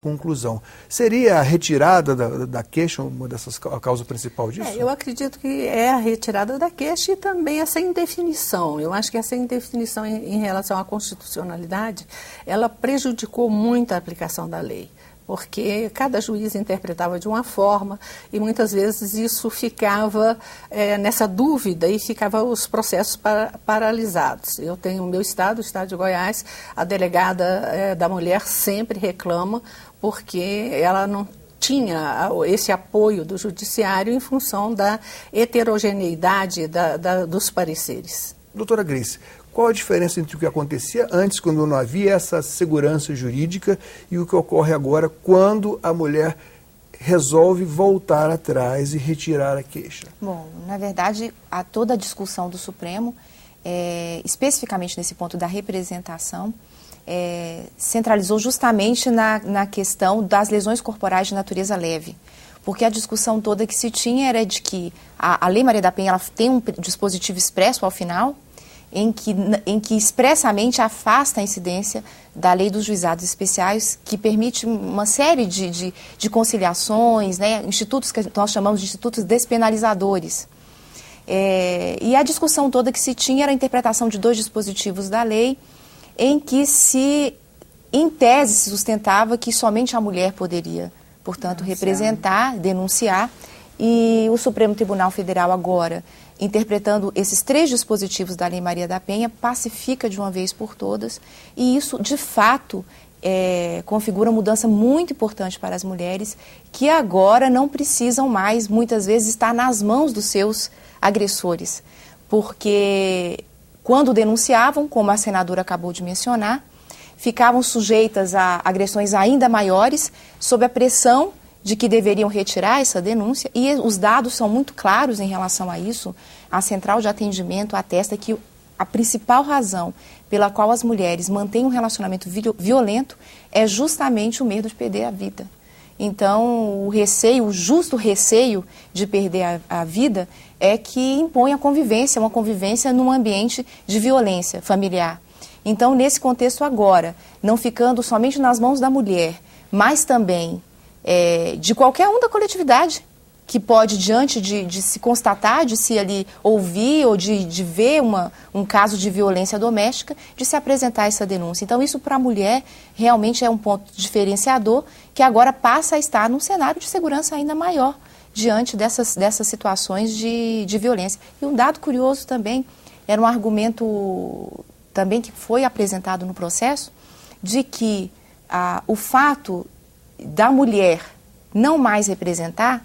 conclusão. Seria a retirada da queixa uma dessas a causa principal disso? Eu acredito que é a retirada da queixa e também essa indefinição. Eu acho que essa indefinição em relação à constitucionalidade, ela prejudicou muito a aplicação da lei, porque cada juiz interpretava de uma forma e muitas vezes isso ficava nessa dúvida e ficava os processos paralisados. Eu tenho o meu estado, o estado de Goiás, a delegada da mulher sempre reclama porque ela não tinha esse apoio do judiciário em função da heterogeneidade dos pareceres. Doutora Grace, qual a diferença entre o que acontecia antes, quando não havia essa segurança jurídica, e o que ocorre agora, quando a mulher resolve voltar atrás e retirar a queixa? Bom, na verdade, toda a discussão do Supremo, especificamente nesse ponto da representação, centralizou justamente na questão das lesões corporais de natureza leve. Porque a discussão toda que se tinha era de que a Lei Maria da Penha ela tem um dispositivo expresso ao final, em que expressamente afasta a incidência da lei dos juizados especiais, que permite uma série de conciliações, né, institutos que nós chamamos de institutos despenalizadores. E a discussão toda que se tinha era a interpretação de dois dispositivos da lei, em que em tese, se sustentava que somente a mulher poderia, portanto, representar, denunciar, e o Supremo Tribunal Federal agora, interpretando esses três dispositivos da Lei Maria da Penha, pacifica de uma vez por todas, e isso, de fato, configura uma mudança muito importante para as mulheres, que agora não precisam mais, muitas vezes, estar nas mãos dos seus agressores, porque quando denunciavam, como a senadora acabou de mencionar, ficavam sujeitas a agressões ainda maiores, sob a pressão de que deveriam retirar essa denúncia, e os dados são muito claros em relação a isso. A Central de Atendimento atesta que a principal razão pela qual as mulheres mantêm um relacionamento violento é justamente o medo de perder a vida. Então, o justo receio de perder a vida é que impõe a convivência, uma convivência num ambiente de violência familiar. Então, nesse contexto agora, não ficando somente nas mãos da mulher, mas também de qualquer um da coletividade, que pode, diante de se constatar, de se ali ouvir ou de ver um caso de violência doméstica, de se apresentar essa denúncia. Então, isso para a mulher realmente é um ponto diferenciador que agora passa a estar num cenário de segurança ainda maior diante dessas situações de violência. E um dado curioso também, era um argumento também que foi apresentado no processo, de que o fato da mulher não mais representar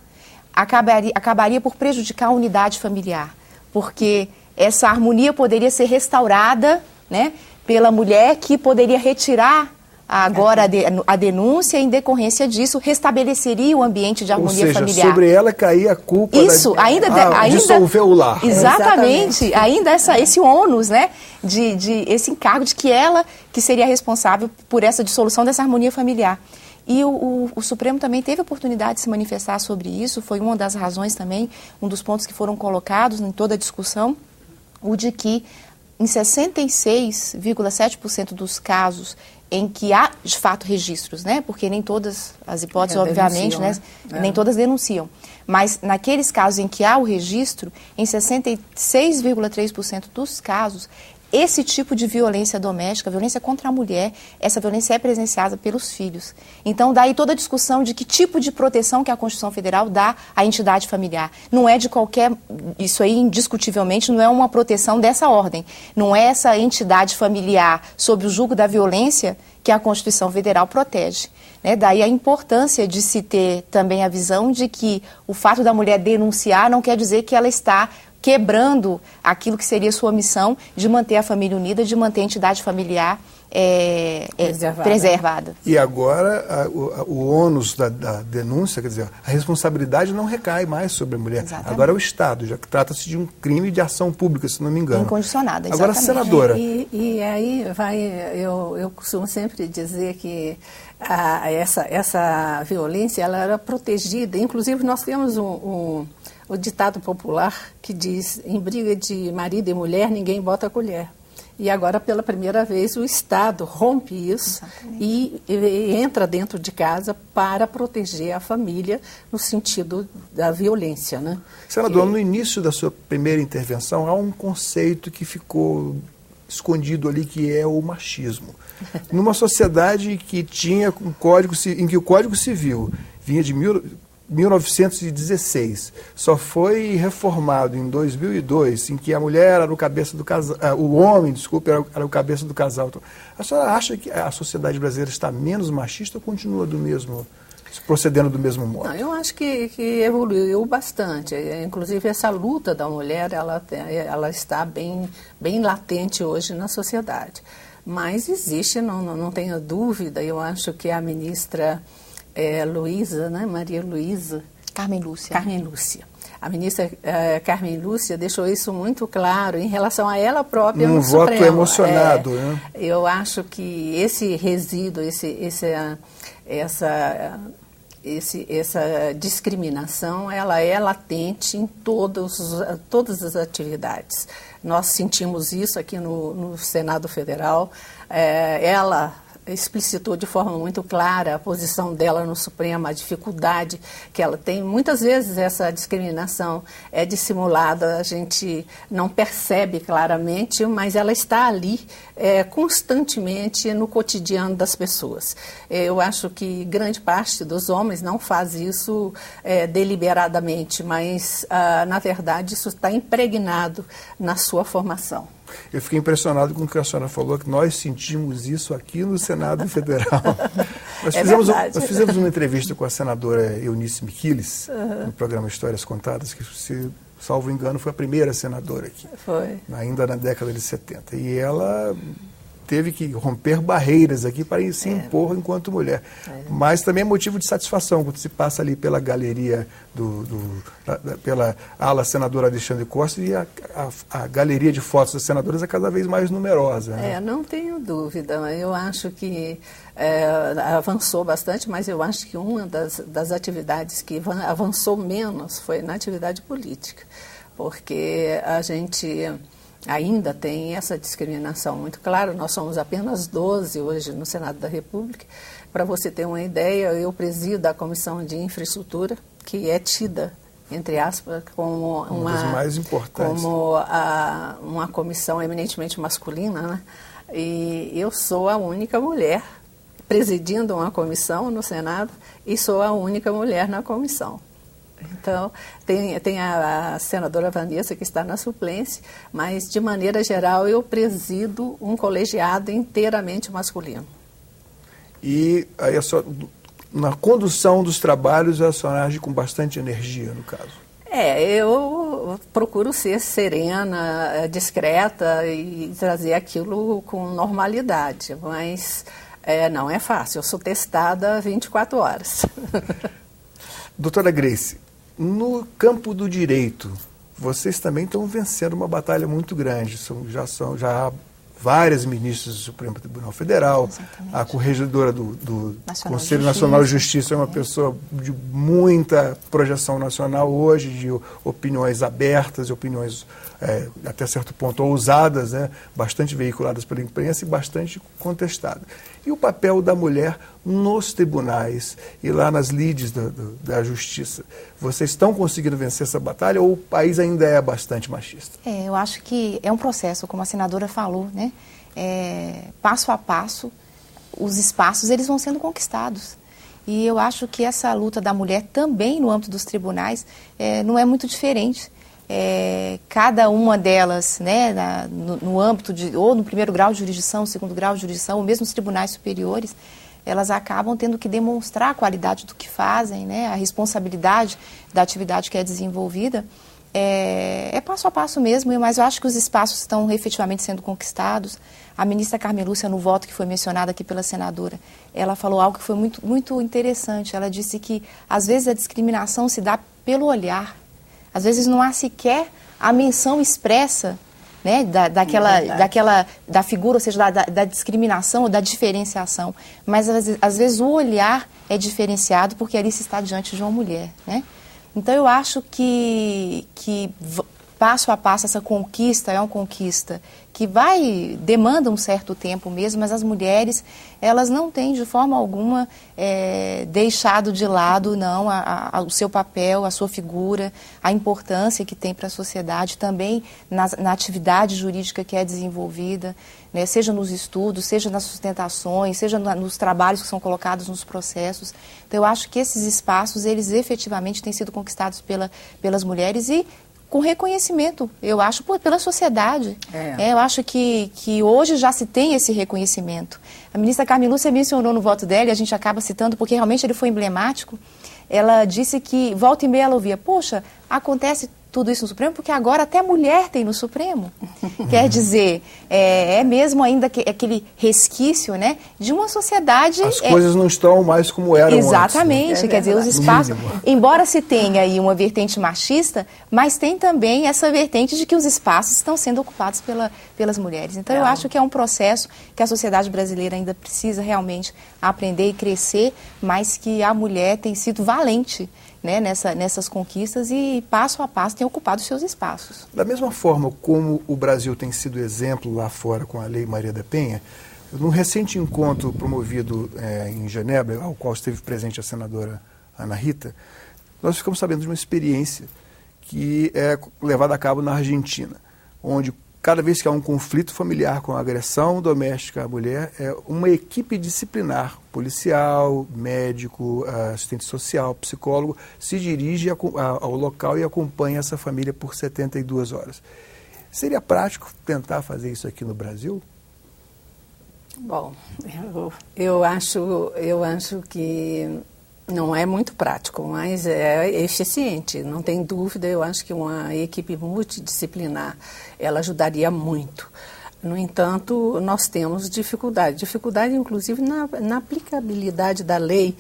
acabaria por prejudicar a unidade familiar, porque essa harmonia poderia ser restaurada, né, pela mulher, que poderia retirar agora a denúncia, em decorrência disso, restabeleceria o ambiente de harmonia familiar. Ou seja, sobre ela caía a culpa ainda dissolver o lar. Exatamente, ainda esse ônus, né, esse encargo de que ela que seria responsável por essa dissolução dessa harmonia familiar. E o Supremo também teve a oportunidade de se manifestar sobre isso, foi uma das razões também, um dos pontos que foram colocados em toda a discussão, o de que em 66,7% dos casos em que há, de fato, registros, né? Porque nem todas as hipóteses, obviamente, né? Nem todas denunciam. Mas naqueles casos em que há o registro, em 66,3% dos casos, esse tipo de violência doméstica, violência contra a mulher, essa violência é presenciada pelos filhos. Então, daí toda a discussão de que tipo de proteção que a Constituição Federal dá à entidade familiar. Não é de qualquer, isso aí indiscutivelmente não é uma proteção dessa ordem. Não é essa entidade familiar sob o jugo da violência que a Constituição Federal protege. Né? Daí a importância de se ter também a visão de que o fato da mulher denunciar não quer dizer que ela está quebrando aquilo que seria sua missão de manter a família unida, de manter a entidade familiar preservada. E agora o ônus da denúncia, quer dizer, a responsabilidade não recai mais sobre a mulher. Exatamente. Agora é o Estado, já que trata-se de um crime de ação pública, se não me engano. Incondicionada, exatamente. Agora, senadora... E aí eu costumo sempre dizer que essa violência ela era protegida. Inclusive, nós temos o ditado popular que diz: em briga de marido e mulher, ninguém bota a colher. E agora, pela primeira vez, o Estado rompe isso e entra dentro de casa para proteger a família no sentido da violência, né? Senador, no início da sua primeira intervenção, há um conceito que ficou escondido ali, que é o machismo. Numa sociedade que tinha um código, em que o Código Civil vinha de 1916, só foi reformado em 2002, em que a mulher era o cabeça do casal, o homem, desculpe, era o cabeça do casal. A senhora acha que a sociedade brasileira está menos machista ou continua procedendo do mesmo modo? Não, eu acho que evoluiu bastante. Inclusive, essa luta da mulher, ela está bem latente hoje na sociedade. Mas existe, não tenho dúvida, eu acho que a ministra Luísa, né? Maria Luísa... Carmen Lúcia. Carmen Lúcia. A ministra Carmen Lúcia deixou isso muito claro em relação a ela própria no Supremo. Um voto emocionado, né? Eu acho que esse resíduo, essa discriminação, ela é latente em todas as atividades. Nós sentimos isso aqui no Senado Federal. Ela explicitou de forma muito clara a posição dela no Supremo, a dificuldade que ela tem. Muitas vezes essa discriminação é dissimulada, a gente não percebe claramente, mas ela está ali constantemente no cotidiano das pessoas. Eu acho que grande parte dos homens não faz isso deliberadamente, mas, na verdade, isso está impregnado na sua formação. Eu fiquei impressionado com o que a senhora falou, que nós sentimos isso aqui no Senado Federal. Nós fizemos uma entrevista com a senadora Eunice Miquiles, no programa Histórias Contadas, que, se salvo engano, foi a primeira senadora aqui, ainda na década de 70. E ela teve que romper barreiras aqui para se impor enquanto mulher. Mas também é motivo de satisfação quando se passa ali pela galeria, pela ala senadora Alexandre Costa, e a galeria de fotos das senadoras é cada vez mais numerosa. Né? Não tenho dúvida. Eu acho que avançou bastante, mas eu acho que uma das atividades que avançou menos foi na atividade política, porque a gente ainda tem essa discriminação muito clara. Nós somos apenas 12 hoje no Senado da República. Para você ter uma ideia, eu presido a Comissão de Infraestrutura, que é tida, entre aspas, como uma das mais importantes, como uma comissão eminentemente masculina, né? E eu sou a única mulher presidindo uma comissão no Senado e sou a única mulher na comissão. Então, tem a senadora Vanessa, que está na suplência, mas, de maneira geral, eu presido um colegiado inteiramente masculino. E aí, na condução dos trabalhos, a senhora age com bastante energia, no caso? Eu procuro ser serena, discreta e trazer aquilo com normalidade, mas não é fácil. Eu sou testada 24 horas. Doutora Grace, no campo do direito, vocês também estão vencendo uma batalha muito grande. Já há várias ministras do Supremo Tribunal Federal. Exatamente. A corregedora do Conselho Nacional de Justiça é uma pessoa de muita projeção nacional hoje, de opiniões abertas, de opiniões até certo ponto ousadas, né? Bastante veiculadas pela imprensa e bastante contestadas. E o papel da mulher nos tribunais e lá nas lides da justiça? Vocês estão conseguindo vencer essa batalha ou o país ainda é bastante machista? Eu acho que é um processo, como a senadora falou, né? Passo a passo, os espaços eles vão sendo conquistados. E eu acho que essa luta da mulher também no âmbito dos tribunais não é muito diferente. Cada uma delas, né, no âmbito ou no primeiro grau de jurisdição, segundo grau de jurisdição, ou mesmo os tribunais superiores, elas acabam tendo que demonstrar a qualidade do que fazem, né, a responsabilidade da atividade que é desenvolvida. É passo a passo mesmo, mas eu acho que os espaços estão efetivamente sendo conquistados. A ministra Carmen Lúcia, no voto que foi mencionado aqui pela senadora, ela falou algo que foi muito, muito interessante. Ela disse que, às vezes, a discriminação se dá pelo olhar. Às vezes não há sequer a menção expressa, né, da figura, ou seja, da discriminação ou da diferenciação. Mas, às vezes, o olhar é diferenciado porque ali se está diante de uma mulher, né? Então, eu acho que passo a passo, essa conquista é uma conquista que demanda um certo tempo mesmo, mas as mulheres, elas não têm de forma alguma deixado de lado, não, o seu papel, a sua figura, a importância que tem para a sociedade, também na atividade jurídica que é desenvolvida, né, seja nos estudos, seja nas sustentações, seja nos trabalhos que são colocados nos processos. Então, eu acho que esses espaços, eles efetivamente têm sido conquistados pelas mulheres e com reconhecimento, eu acho, pela sociedade. Eu acho que hoje já se tem esse reconhecimento. A ministra Carmen Lúcia mencionou no voto dela, e a gente acaba citando porque realmente ele foi emblemático. Ela disse que, volta e meia, ela ouvia, poxa, acontece tudo isso no Supremo, porque agora até mulher tem no Supremo. Quer dizer, é mesmo ainda aquele resquício, né, de uma sociedade... As coisas não estão mais como eram exatamente, antes, né? Quer dizer, os espaços... Embora se tenha aí uma vertente machista, mas tem também essa vertente de que os espaços estão sendo ocupados pelas mulheres. Então, eu acho que é um processo que a sociedade brasileira ainda precisa realmente aprender e crescer, mas que a mulher tem sido valente, né, nessas conquistas e, passo a passo, tem ocupado os seus espaços. Da mesma forma como o Brasil tem sido exemplo lá fora com a Lei Maria da Penha, num recente encontro promovido em Genebra, ao qual esteve presente a senadora Ana Rita, nós ficamos sabendo de uma experiência que é levada a cabo na Argentina, onde cada vez que há um conflito familiar com agressão doméstica à mulher, uma equipe disciplinar, policial, médico, assistente social, psicólogo, se dirige ao local e acompanha essa família por 72 horas. Seria prático tentar fazer isso aqui no Brasil? Bom, eu acho que não é muito prático, mas é eficiente, não tem dúvida. Eu acho que uma equipe multidisciplinar, ela ajudaria muito. No entanto, nós temos dificuldade inclusive na aplicabilidade da lei,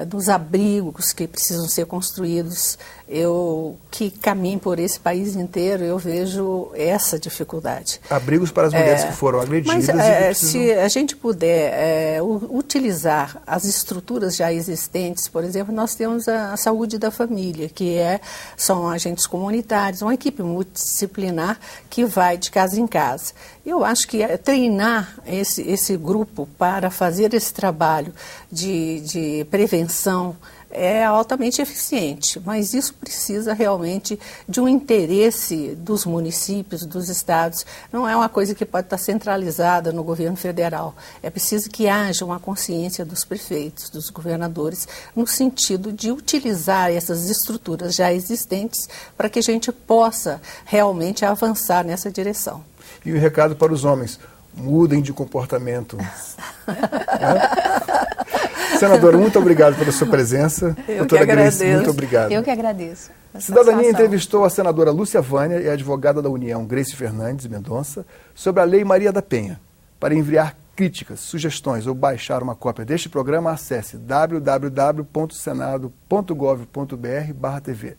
dos abrigos que precisam ser construídos. Eu, que caminho por esse país inteiro, eu vejo essa dificuldade. Abrigos para as mulheres que foram agredidas. Mas se a gente puder utilizar as estruturas já existentes, por exemplo, nós temos a saúde da família, que são agentes comunitários, uma equipe multidisciplinar que vai de casa em casa. Eu acho que treinar esse grupo para fazer esse trabalho de prevenção é altamente eficiente, mas isso precisa realmente de um interesse dos municípios, dos estados. Não é uma coisa que pode estar centralizada no governo federal. É preciso que haja uma consciência dos prefeitos, dos governadores, no sentido de utilizar essas estruturas já existentes para que a gente possa realmente avançar nessa direção. E o recado para os homens: mudem de comportamento. Senadora, muito obrigado pela sua presença. Eu que agradeço. Grace, muito obrigado. Eu que agradeço. Cidadania entrevistou a senadora Lúcia Vânia e a advogada da União, Grace Fernandes Mendonça, sobre a Lei Maria da Penha. Para enviar críticas, sugestões ou baixar uma cópia deste programa, acesse www.senado.gov.br/tv.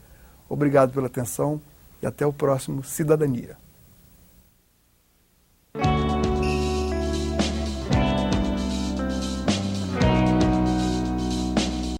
Obrigado pela atenção e até o próximo Cidadania.